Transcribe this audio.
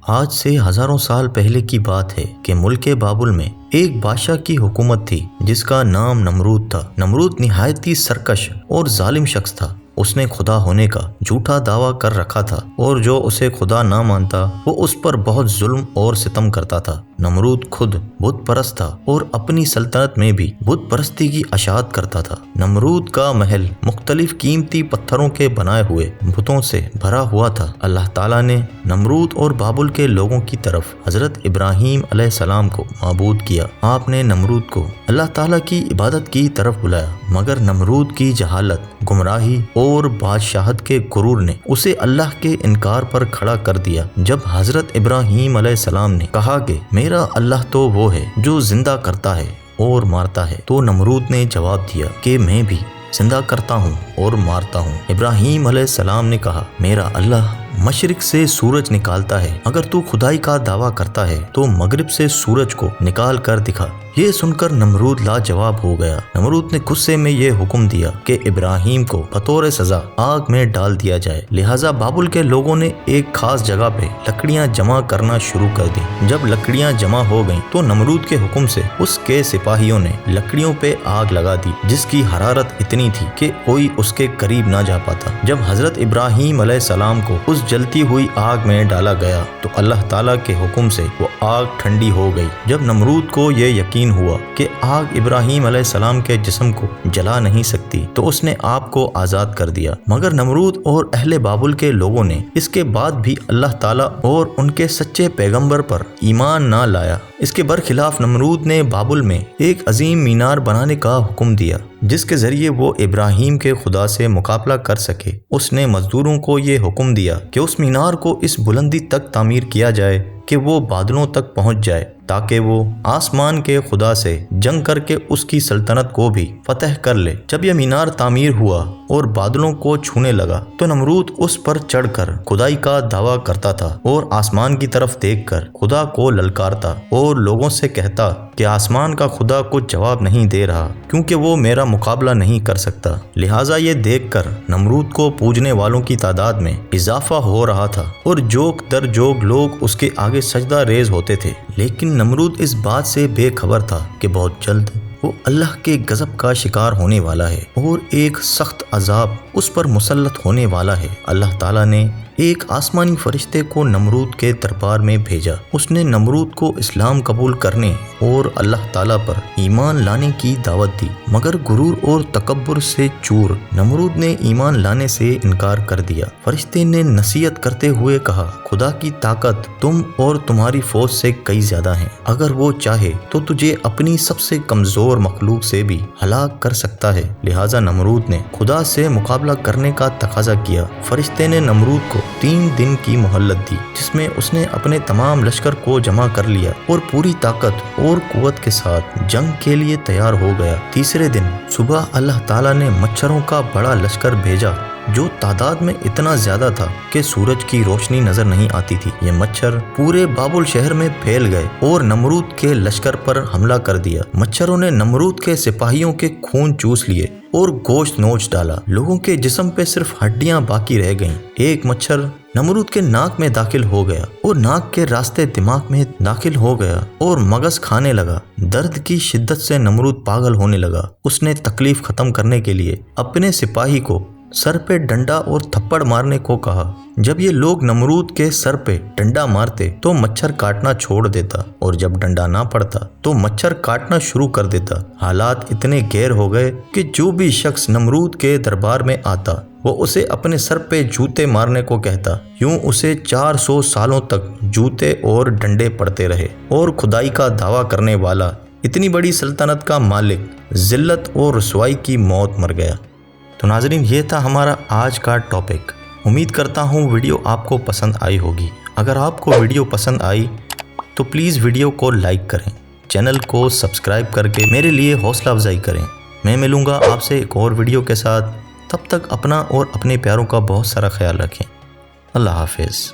آج سے ہزاروں سال پہلے کی بات ہے کہ ملک بابل میں ایک بادشاہ کی حکومت تھی جس کا نام نمرود تھا۔ نمرود نہایت ہی سرکش اور ظالم شخص تھا۔ اس نے خدا ہونے کا جھوٹا دعویٰ کر رکھا تھا اور جو اسے خدا نہ مانتا وہ اس پر بہت ظلم اور ستم کرتا تھا۔ نمرود خود بت پرست تھا اور اپنی سلطنت میں بھی بت پرستی کی اشاعت کرتا تھا۔ نمرود کا محل مختلف قیمتی پتھروں کے بنائے ہوئے بتوں سے بھرا ہوا تھا۔ اللہ تعالیٰ نے نمرود اور بابل کے لوگوں کی طرف حضرت ابراہیم علیہ السلام کو معبود کیا۔ آپ نے نمرود کو اللہ تعالیٰ کی عبادت کی طرف بلایا، مگر نمرود کی جہالت، گمراہی اور بادشاہت کے غرور نے اسے اللہ کے انکار پر کھڑا کر دیا۔ جب حضرت ابراہیم علیہ السلام نے کہا کہ میرا اللہ تو وہ ہے جو زندہ کرتا ہے اور مارتا ہے، تو نمرود نے جواب دیا کہ میں بھی زندہ کرتا ہوں اور مارتا ہوں۔ ابراہیم علیہ السلام نے کہا میرا اللہ مشرق سے سورج نکالتا ہے، اگر تو خدائی کا دعویٰ کرتا ہے تو مغرب سے سورج کو نکال کر دکھا۔ یہ سن کر نمرود لاجواب ہو گیا۔ نمرود نے غصے میں یہ حکم دیا کہ ابراہیم کو بطور سزا آگ میں ڈال دیا جائے۔ لہٰذا بابل کے لوگوں نے ایک خاص جگہ پہ لکڑیاں جمع کرنا شروع کر دی۔ جب لکڑیاں جمع ہو گئیں تو نمرود کے حکم سے اس کے سپاہیوں نے لکڑیوں پہ آگ لگا دی، جس کی حرارت اتنی تھی کہ کوئی اس کے قریب نہ جا پاتا۔ جب حضرت ابراہیم علیہ السلام کو اس جلتی ہوئی آگ میں ڈالا گیا تو اللہ تعالیٰ کے حکم سے وہ آگ ٹھنڈی ہو گئی۔ جب نمرود کو یہ یقین ہوا کہ آگ ابراہیم علیہ السلام کے جسم کو جلا نہیں سکتی تو اس نے آپ کو آزاد کر دیا، مگر نمرود اور اہل بابل کے لوگوں نے اس کے بعد بھی اللہ تعالیٰ اور ان کے سچے پیغمبر پر ایمان نہ لایا۔ اس کے برخلاف نمرود نے بابل میں ایک عظیم مینار بنانے کا حکم دیا جس کے ذریعے وہ ابراہیم کے خدا سے مقابلہ کر سکے۔ اس نے مزدوروں کو یہ حکم دیا کہ اس مینار کو اس بلندی تک تعمیر کیا جائے کہ وہ بادلوں تک پہنچ جائے، تاکہ وہ آسمان کے خدا سے جنگ کر کے اس کی سلطنت کو بھی فتح کر لے۔ جب یہ مینار تعمیر ہوا اور بادلوں کو چھونے لگا تو نمرود اس پر چڑھ کر خدائی کا دعویٰ کرتا تھا اور آسمان کی طرف دیکھ کر خدا کو للکارتا اور لوگوں سے کہتا کہ آسمان کا خدا کچھ جواب نہیں دے رہا کیونکہ وہ میرا مقابلہ نہیں کر سکتا۔ لہٰذا یہ دیکھ کر نمرود کو پوجنے والوں کی تعداد میں اضافہ ہو رہا تھا اور جوگ در جوگ لوگ اس کے آگے سجدہ ریز ہوتے تھے، لیکن نمرود اس بات سے بے خبر تھا کہ بہت جلد وہ اللہ کے غضب کا شکار ہونے والا ہے اور ایک سخت عذاب اس پر مسلط ہونے والا ہے۔ اللہ تعالیٰ نے ایک آسمانی فرشتے کو نمرود کے دربار میں بھیجا۔ اس نے نمرود کو اسلام قبول کرنے اور اللہ تعالیٰ پر ایمان لانے کی دعوت دی، مگر غرور اور تکبر سے چور نمرود نے ایمان لانے سے انکار کر دیا۔ فرشتے نے نصیحت کرتے ہوئے کہا خدا کی طاقت تم اور تمہاری فوج سے کئی زیادہ ہیں، اگر وہ چاہے تو تجھے اپنی سب سے کمزور مخلوق سے بھی ہلاک کر سکتا ہے۔ لہٰذا نمرود نے خدا سے مقابلہ کرنے کا تقاضا کیا۔ فرشتے نے نمرود کو 3 دن کی مہلت دی جس میں اس نے اپنے تمام لشکر کو جمع کر لیا اور پوری طاقت اور قوت کے ساتھ جنگ کے لیے تیار ہو گیا۔ تیسرے دن صبح اللہ تعالیٰ نے مچھروں کا بڑا لشکر بھیجا جو تعداد میں اتنا زیادہ تھا کہ سورج کی روشنی نظر نہیں آتی تھی۔ یہ مچھر پورے بابل شہر میں پھیل گئے اور نمرود کے لشکر پر حملہ کر دیا۔ مچھروں نے نمرود کے سپاہیوں کے خون چوس لیے اور گوشت نوچ ڈالا۔ لوگوں کے جسم پہ صرف ہڈیاں باقی رہ گئیں۔ ایک مچھر نمرود کے ناک میں داخل ہو گیا اور ناک کے راستے دماغ میں داخل ہو گیا اور مغز کھانے لگا۔ درد کی شدت سے نمرود پاگل ہونے لگا۔ اس نے تکلیف ختم کرنے کے لیے اپنے سپاہی کو سر پہ ڈنڈا اور تھپڑ مارنے کو کہا۔ جب یہ لوگ نمرود کے سر پہ ڈنڈا مارتے تو مچھر کاٹنا چھوڑ دیتا اور جب ڈنڈا نہ پڑتا تو مچھر کاٹنا شروع کر دیتا۔ حالات اتنے گیر ہو گئے کہ جو بھی شخص نمرود کے دربار میں آتا وہ اسے اپنے سر پہ جوتے مارنے کو کہتا۔ یوں اسے 400 سالوں تک جوتے اور ڈنڈے پڑتے رہے اور خدائی کا دعویٰ کرنے والا اتنی بڑی سلطنت کا مالک ذلت اور رسوائی کی موت مر گیا۔ تو ناظرین، یہ تھا ہمارا آج کا ٹاپک۔ امید کرتا ہوں ویڈیو آپ کو پسند آئی ہوگی۔ اگر آپ کو ویڈیو پسند آئی تو پلیز ویڈیو کو لائک کریں، چینل کو سبسکرائب کر کے میرے لیے حوصلہ افزائی کریں۔ میں ملوں گا آپ سے ایک اور ویڈیو کے ساتھ، تب تک اپنا اور اپنے پیاروں کا بہت سارا خیال رکھیں۔ اللہ حافظ۔